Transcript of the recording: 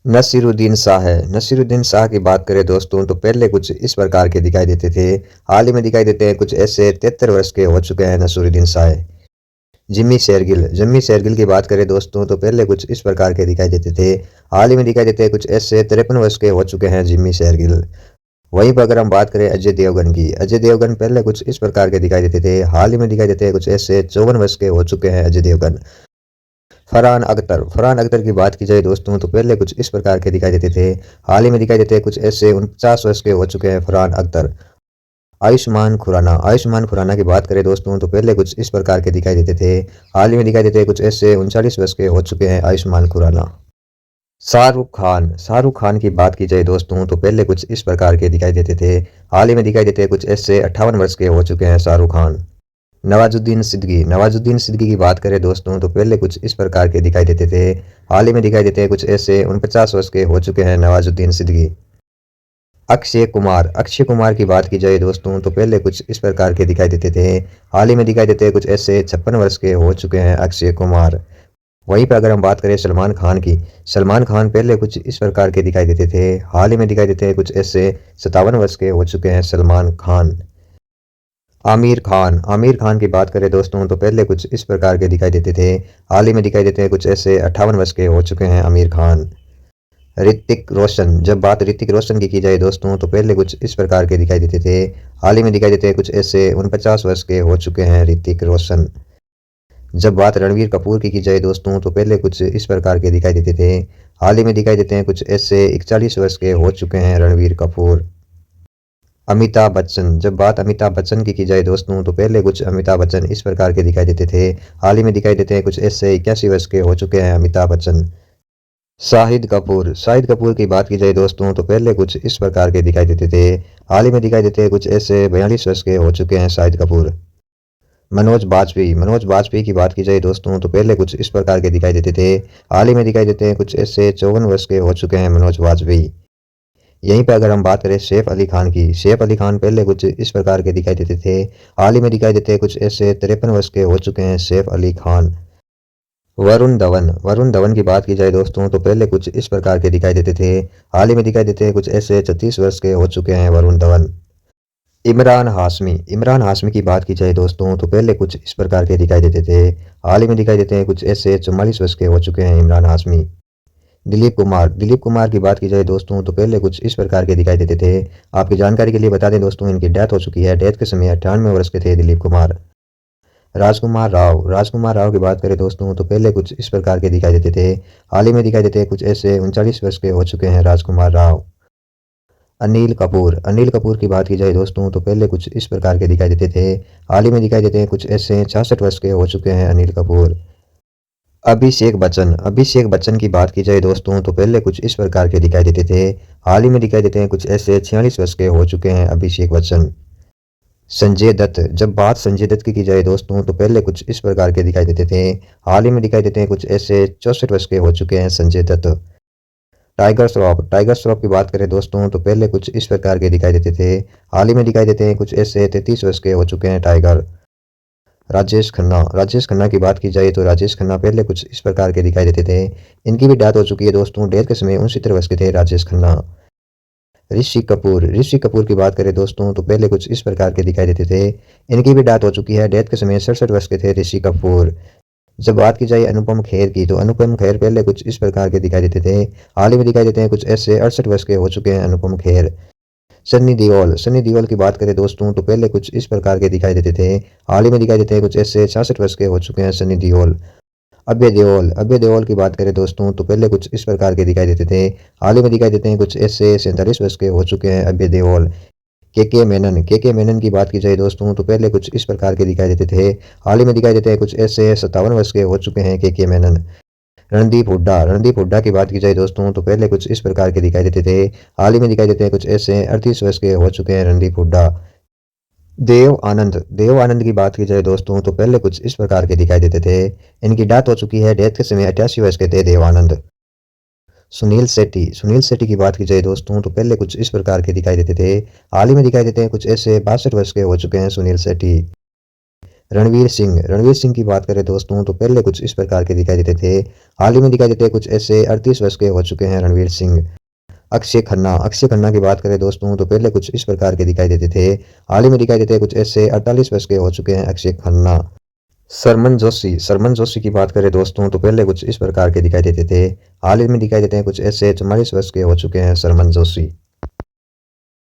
नसीरुद्दीन शाह है। नसीरुद्दीन शाह की बात करें दोस्तों तो पहले कुछ इस प्रकार के दिखाई देते थे। हाल ही में दिखाई देते हैं कुछ ऐसे 73 वर्ष के हो चुके हैं नसीरुद्दीन शाह। जिम्मी शेरगिल की बात करें दोस्तों तो पहले कुछ इस प्रकार के दिखाई देते थे। हाल ही में दिखाई देते हैं कुछ ऐसे 53 वर्ष के हो चुके हैं जिम्मी शेरगिल। वहीं पर अगर हम बात करें अजय देवगन की, अजय देवगन पहले कुछ इस प्रकार के दिखाई देते थे। हाल ही में दिखाई देते हैं कुछ ऐसे 54 वर्ष के हो चुके हैं अजय देवगन। फरहान अख्तर की बात की जाए दोस्तों तो पहले कुछ इस प्रकार के दिखाई देते थे। हाल ही में दिखाई देते हैं कुछ ऐसे 49 वर्ष के हो चुके हैं फरहान अख्तर। आयुष्मान खुराना की बात करें दोस्तों तो पहले कुछ इस प्रकार के दिखाई देते थे। हाल ही में दिखाई देते हैं कुछ ऐसे 39 वर्ष के हो चुके हैं आयुष्मान खुराना। शाहरुख खान की बात की जाए दोस्तों तो पहले कुछ इस प्रकार के दिखाई देते थे। हाल ही में दिखाई देते हैं कुछ ऐसे 58 वर्ष के हो चुके हैं शाहरुख खान। नवाजुद्दीन सिद्दीकी की बात करें दोस्तों तो पहले कुछ इस प्रकार के दिखाई देते थे। हाल ही में दिखाई देते हैं कुछ ऐसे 49 वर्ष के हो चुके हैं नवाजुद्दीन सिद्दीकी। अक्षय कुमार की बात की जाए दोस्तों तो पहले कुछ इस प्रकार के दिखाई देते थे। हाल ही में दिखाई देते हैं कुछ ऐसे 56 वर्ष के हो चुके हैं अक्षय कुमार। वहीं पर अगर हम बात करें सलमान खान पहले कुछ इस प्रकार के दिखाई देते थे। हाल ही में दिखाई देते हैं कुछ ऐसे 57 वर्ष के हो चुके हैं सलमान खान। आमिर खान की बात करें दोस्तों तो पहले कुछ इस प्रकार के दिखाई देते थे। हाल ही में दिखाई देते हैं कुछ ऐसे 58 वर्ष के हो चुके हैं आमिर खान। ऋतिक रोशन की जाए दोस्तों तो पहले कुछ इस प्रकार के दिखाई देते थे। हाल ही में दिखाई देते हैं कुछ ऐसे 49 वर्ष के हो चुके हैं ऋतिक रोशन। जब बात रणवीर कपूर की जाए दोस्तों तो पहले कुछ इस प्रकार के दिखाई देते थे। हाल ही में दिखाई देते हैं कुछ ऐसे 41 वर्ष के हो चुके हैं रणवीर कपूर। अमिताभ बच्चन की जाए दोस्तों तो पहले कुछ अमिताभ बच्चन इस प्रकार के दिखाई देते थे। हाल ही में दिखाई देते हैं कुछ ऐसे 81 वर्ष के हो चुके हैं अमिताभ बच्चन। शाहिद कपूर की बात की जाए दोस्तों तो पहले कुछ इस प्रकार के दिखाई देते थे। हाल ही में दिखाई देते हैं कुछ ऐसे 42 वर्ष के हो चुके हैं शाहिद कपूर। मनोज बाजपेयी की बात की जाए दोस्तों तो पहले कुछ इस प्रकार के दिखाई देते थे। हाल ही में दिखाई देते हैं कुछ ऐसे 54 वर्ष के हो चुके हैं मनोज बाजपेयी। यहीं पर अगर हम बात करें सैफ अली खान पहले कुछ इस प्रकार के दिखाई देते थे। हाल ही में दिखाई देते हैं कुछ ऐसे 53 वर्ष के हो चुके हैं सैफ अली खान। वरुण धवन की बात की जाए दोस्तों तो पहले कुछ इस प्रकार के दिखाई देते थे। हाल ही में दिखाई देते हैं कुछ ऐसे 36 वर्ष के हो चुके हैं वरुण धवन। इमरान हाशमी की बात की जाए दोस्तों तो पहले कुछ इस प्रकार के दिखाई देते थे। हाल ही में दिखाई देते हैं कुछ ऐसे 44 वर्ष के हो चुके हैं इमरान हाशमी। दिलीप कुमार की बात की जाए दोस्तों तो पहले कुछ इस प्रकार के दिखाई देते थे। आपकी जानकारी के लिए बता दें दोस्तों इनकी डेथ हो चुकी है। डेथ के समय 98 वर्ष के थे दिलीप कुमार। राजकुमार राव की बात करें दोस्तों तो पहले कुछ इस प्रकार के दिखाई देते थे। हाल ही में दिखाई देते हैं कुछ ऐसे 39 वर्ष के हो चुके हैं राजकुमार राव। अनिल कपूर की बात की जाए दोस्तों तो पहले कुछ इस प्रकार के दिखाई देते थे। हाल ही में दिखाई देते हैं कुछ ऐसे 66 वर्ष के हो चुके हैं अनिल कपूर। अभिषेक बच्चन की बात की जाए दोस्तों तो पहले कुछ इस प्रकार के दिखाई देते थे। हाल ही में दिखाई देते हैं कुछ ऐसे 46 वर्ष के हो चुके हैं अभिषेक बच्चन। संजय दत्त की जाए दोस्तों तो पहले कुछ इस प्रकार के दिखाई देते थे। हाल ही में दिखाई देते हैं कुछ ऐसे 64 वर्ष के हो चुके हैं संजय दत्त। टाइगर श्रॉफ की बात करें दोस्तों तो पहले कुछ इस प्रकार के दिखाई देते थे। हाल ही में दिखाई देते हैं कुछ ऐसे 33 वर्ष के हो चुके हैं टाइगर। राजेश खन्ना की बात की जाए तो राजेश खन्ना पहले कुछ इस प्रकार के दिखाई देते थे। इनकी भी डेथ हो चुकी है दोस्तों। डेथ के समय 69 वर्ष के थे राजेश खन्ना। ऋषि कपूर की बात करें दोस्तों तो पहले कुछ इस प्रकार के दिखाई देते थे। इनकी भी डेथ हो चुकी है। डेथ के समय 67 वर्ष के थे ऋषि कपूर। जब बात की जाए अनुपम खेर की तो अनुपम खेर पहले कुछ इस प्रकार के दिखाई देते थे। हाल ही में दिखाई देते हैं कुछ ऐसे 68 वर्ष के हो चुके हैं अनुपम खेर। सन्नी देओल की बात करें दोस्तों तो पहले कुछ इस प्रकार के दिखाई देते थे। हाल ही में दिखाई देते हैं कुछ ऐसे 66 वर्ष के हो चुके हैं सन्नी देओल। अभय देओल की बात करें दोस्तों तो पहले कुछ इस प्रकार के दिखाई देते थे। हाल ही में दिखाई देते हैं कुछ ऐसे 47 वर्ष के हो चुके हैं अभय देओल। के मेनन की बात की जाए दोस्तों तो पहले कुछ इस प्रकार के दिखाई देते थे। हाल ही में दिखाई देते हैं कुछ ऐसे 57 वर्ष के हो चुके हैं के मेनन। रणदीप हुड्डा की बात की जाए दोस्तों तो पहले कुछ इस प्रकार के दिखाई देते थे। हाल ही में दिखाई देते हैं कुछ ऐसे 38 वर्ष के हो चुके हैं रणदीप हुड्डा। देव आनंद की बात की जाए दोस्तों तो पहले कुछ इस प्रकार के दिखाई देते थे। इनकी डेथ हो चुकी है। डेथ के समय 88 वर्ष के थे देव आनंद। सुनील शेट्टी की बात की जाए दोस्तों तो पहले कुछ इस प्रकार के दिखाई देते थे। हाल ही में दिखाई देते हैं कुछ ऐसे 62 वर्ष के हो चुके हैं सुनील शेट्टी। रणवीर सिंह की बात करें दोस्तों तो पहले कुछ इस प्रकार के दिखाई देते थे, हाल ही में दिखाई देते हैं कुछ ऐसे 38 वर्ष के हो चुके हैं रणवीर सिंह। अक्षय खन्ना की बात करें दोस्तों तो पहले कुछ इस प्रकार के दिखाई देते थे, हाल ही में दिखाई देते हैं कुछ ऐसे 48 वर्ष के हो चुके हैं अक्षय खन्ना। सरमन जोशी की बात करें दोस्तों तो पहले कुछ इस प्रकार के दिखाई देते थे, हाल ही में दिखाई देते हैं कुछ ऐसे 44 वर्ष के हो चुके हैं सरमन जोशी।